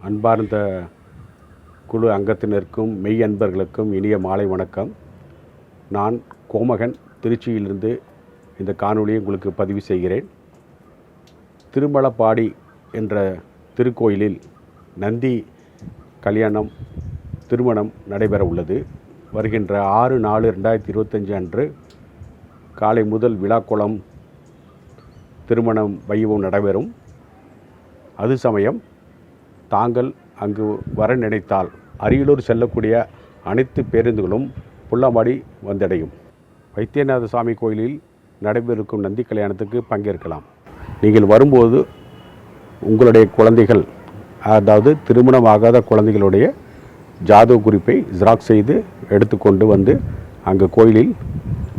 அன்பார்ந்த குழு அங்கத்தினருக்கும் மெய் அன்பர்களுக்கும் இனிய மாலை வணக்கம். நான் கோமகன் திருச்சியிலிருந்து இந்த காணொளியை உங்களுக்கு பதிவு செய்கிறேன். திருமலப்பாடி என்ற திருக்கோயிலில் நந்தி கல்யாணம் திருமணம் நடைபெற உள்ளது. வருகின்ற 6/4/2025 அன்று காலை முதல் விழாக்கோலம் திருமணம் வைபவம் நடைபெறும். அது சமயம் தாங்கள் அங்கு வர நினைத்தால் அரியலூர் செல்லக்கூடிய அனைத்து பேருந்துகளும் புல்லம்பாடி வந்தடையும். வைத்தியநாத சுவாமி கோயிலில் நடைபெறும் நந்தி கல்யாணத்துக்கு பங்கேற்கலாம். நீங்கள் வரும்போது உங்களுடைய குழந்தைகள், அதாவது திருமணமாகாத குழந்தைகளுடைய ஜாதக குறிப்பை ஜெராக்ஸ் செய்து எடுத்துக்கொண்டு வந்து அங்கே கோயிலில்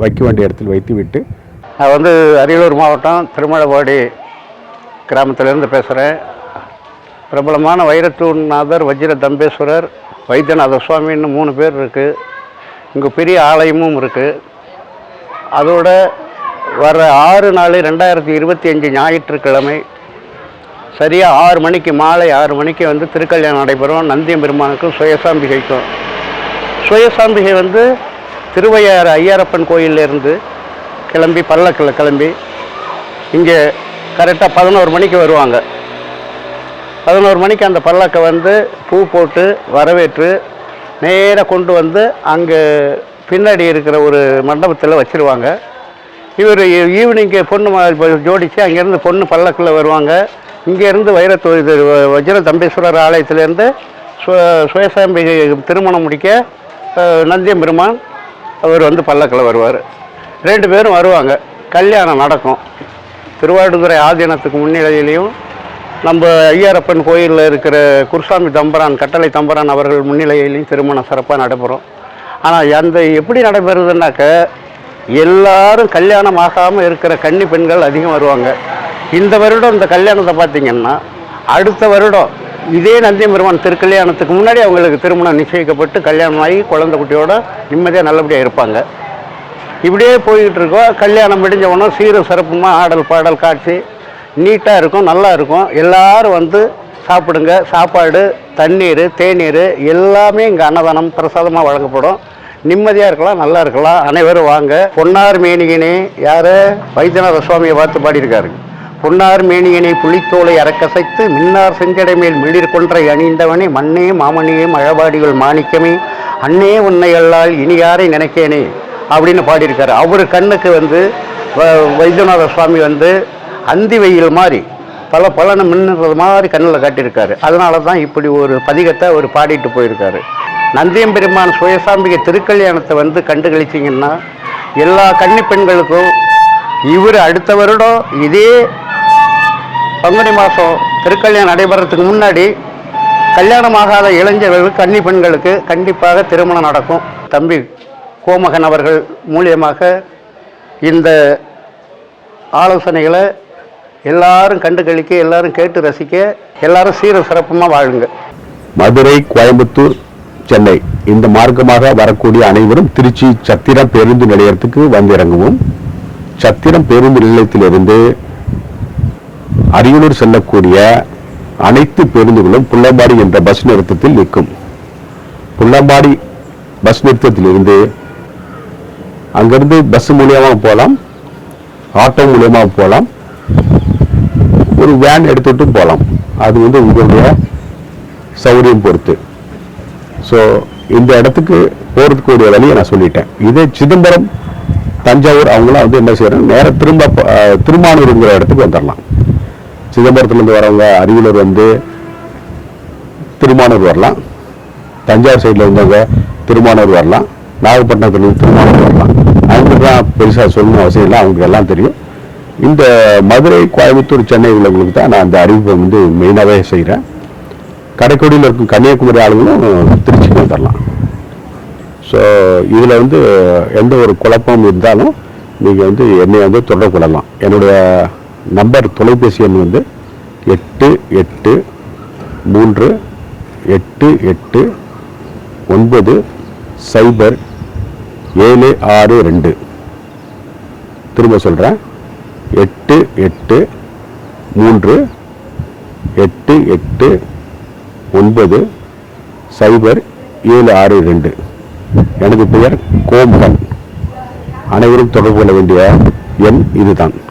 வைக்க வேண்டிய இடத்தில் வைத்துவிட்டு. நான் அரியலூர் மாவட்டம் திருமலபாடி கிராமத்திலேருந்து பேசுகிறேன். பிரபலமான வைரத்தூர்நாதர், வஜ்ர தம்பேஸ்வரர், வைத்தியநாத சுவாமின்னு 3 பேர் இருக்குது. இங்கே பெரிய ஆலயமும் இருக்குது. அதோட வர 6/4/2025 ஞாயிற்றுக்கிழமை சரியாக 6 மணிக்கு, மாலை 6 மணிக்கு திருக்கல்யாணம் நடைபெறும். நந்தியம் பெருமானுக்கும் சுயசாம்பிகைக்கும். சுயசாம்பிகை திருவையாறு ஐயாரப்பன் கோயிலிருந்து கிளம்பி பல்லக்கில் கிளம்பி இங்கே கரெக்டாக 11 மணிக்கு வருவாங்க. 11 மணிக்கு அந்த பல்லக்கை பூ போட்டு வரவேற்று நேராக கொண்டு அங்கே பின்னாடி இருக்கிற ஒரு மண்டபத்தில் வச்சுருவாங்க. இவர் ஈவினிங்கு பொண்ணு ஜோடித்து அங்கேருந்து பொண்ணு பல்லக்கில் வருவாங்க. இங்கேருந்து வஜ்ர தம்பேஸ்வரர் ஆலயத்திலேருந்து சுயசாம்பிகை திருமணம் முடிக்க நந்தியம் பெருமான் அவர் பல்லக்கில் வருவார். 2 பேரும் வருவாங்க. கல்யாணம் நடக்கும். திருவாடுதுறை ஆதீனத்துக்கு முன்னிலையிலையும் நம்ம ஐயாரப்பன் கோயிலில் இருக்கிற குருசாமி தம்பரான், கட்டளை தம்பரான் அவர்கள் முன்னிலையிலையும் திருமணம் சிறப்பாக நடைபெறும். ஆனால் எப்படி நடைபெறுதுன்னாக்க, எல்லாரும் கல்யாணம் ஆகாமல் இருக்கிற கன்னி பெண்கள் அதிகம் வருவாங்க. இந்த வருடம் இந்த கல்யாணத்தை பார்த்திங்கன்னா, அடுத்த வருடம் இதே நந்தியம் பெருமான் திருக்கல்யாணத்துக்கு முன்னாடி அவங்களுக்கு திருமணம் நிச்சயிக்கப்பட்டு கல்யாணமாகி குழந்தை குட்டியோட நிம்மதியாக நல்லபடியாக இருப்பாங்க. இப்படியே போய்கிட்டு இருக்கோம். கல்யாணம் முடிஞ்சவனும் சீரும் சிறப்புமாக ஆடல் பாடல் காட்சி நீட்டாக இருக்கும், நல்லா இருக்கும். எல்லோரும் சாப்பிடுங்க. சாப்பாடு, தண்ணீர், தேநீர் எல்லாமே இங்கே அன்னதானம் பிரசாதமாக வழங்கப்படும். நிம்மதியாக இருக்கலாம், நல்லா இருக்கலாம். அனைவரும் வாங்க. பொன்னார் மேனியனே, யார்? வைத்தியநாத சுவாமியை பார்த்து பாடியிருக்காரு. பொன்னார் மேனியனை புலித்தோலை அறக்கசைத்து மின்னார் செஞ்சடை மேல் மிளிர் கொன்றை அணிந்தவனே, மண்ணே மாமணியே மழபாடிகள் மாணிக்கமே, அன்னே உன்னை அல்லால் இனி யாரை நினைக்கேனே அப்படின்னு பாடியிருக்காரு. அவர் கண்ணுக்கு வைத்தியநாத சுவாமி அந்தி வெயில் மாதிரி பலன்னு மின்னுறது மாதிரி கண்ணில் காட்டியிருக்காரு. அதனால தான் இப்படி ஒரு பதிகத்தை அவர் பாடிட்டு போயிருக்காரு. நந்தியம் பெருமான் சுயசாம்பிகை திருக்கல்யாணத்தை கண்டு கழிச்சிங்கன்னா எல்லா கன்னி பெண்களுக்கும் இவர் அடுத்த வருடம் இதே பங்குனி மாதம் திருக்கல்யாணம் நடைபெறத்துக்கு முன்னாடி கல்யாணமாகாத இளைஞர்களுக்கு, கன்னி பெண்களுக்கு கண்டிப்பாக திருமணம் நடக்கும். தம்பி கோமகன் அவர்கள் மூலியமாக இந்த ஆலோசனைகளை எல்லாரும் கண்டு கழிக்க, எல்லாரும் கேட்டு ரசிக்க, எல்லாரும் சீரும் சிறப்புமாக வாழுங்க. மதுரை, கோயம்புத்தூர், சென்னை இந்த மார்க்கமாக வரக்கூடிய அனைவரும் திருச்சி சத்திரம் பேருந்து நிலையத்துக்கு இறங்குவோம். சத்திரம் பேருந்து நிலையத்திலிருந்து அரியலூர் செல்லக்கூடிய அனைத்து பேருந்துகளும் புல்லம்பாடி என்ற பஸ் நிறுத்தத்தில் நிற்கும். புல்லம்பாடி பஸ் நிறுத்தத்திலிருந்து அங்கிருந்து பஸ் மூலியமாக போகலாம், ஆட்டோ மூலியமாக போகலாம், ஒரு வேன் எடுத்துட்டு போகலாம். அது உங்களுடைய சௌகரியம் பொறுத்து. ஸோ இந்த இடத்துக்கு போகிறதுக்குரிய வழியை நான் சொல்லிட்டேன். இதே சிதம்பரம், தஞ்சாவூர் அவங்களாம் என்ன செய்யறாங்க, நேராக திருமானூருங்கிற இடத்துக்கு வந்துடலாம். சிதம்பரத்துலேருந்து வரவங்க அரியலூர் திருமானூர் வரலாம், தஞ்சாவூர் சைடில் வந்தவங்க திருமானூர் வரலாம், நாகப்பட்டினத்துலேருந்து திருமானூர் வரலாம். அவங்களுக்குலாம் பெருசாக சொல்லணும் அவசியம் இல்லை, அவங்களுக்கு எல்லாம் தெரியும். இந்த மதுரை, கோயம்புத்தூர், சென்னை உள்ளவங்களுக்கு தான் நான் அந்த அறிவிப்பை மெயினாகவே செய்கிறேன். கடைக்கோடியில் இருக்கும் கன்னியாகுமரி ஆளுங்களும் திருச்சிக்கு வந்துடலாம். ஸோ இதில் எந்த ஒரு குழப்பம் இருந்தாலும் நீங்கள் என்னை தொடர்பு கொள்ளலாம். என்னுடைய நம்பர், தொலைபேசி எண் 8838890762. திரும்ப சொல்கிறேன், 8838890762. எனது பெயர் கோமகன். அனைவரும் தொடர்பு கொள்ள வேண்டிய எண் இதுதான்.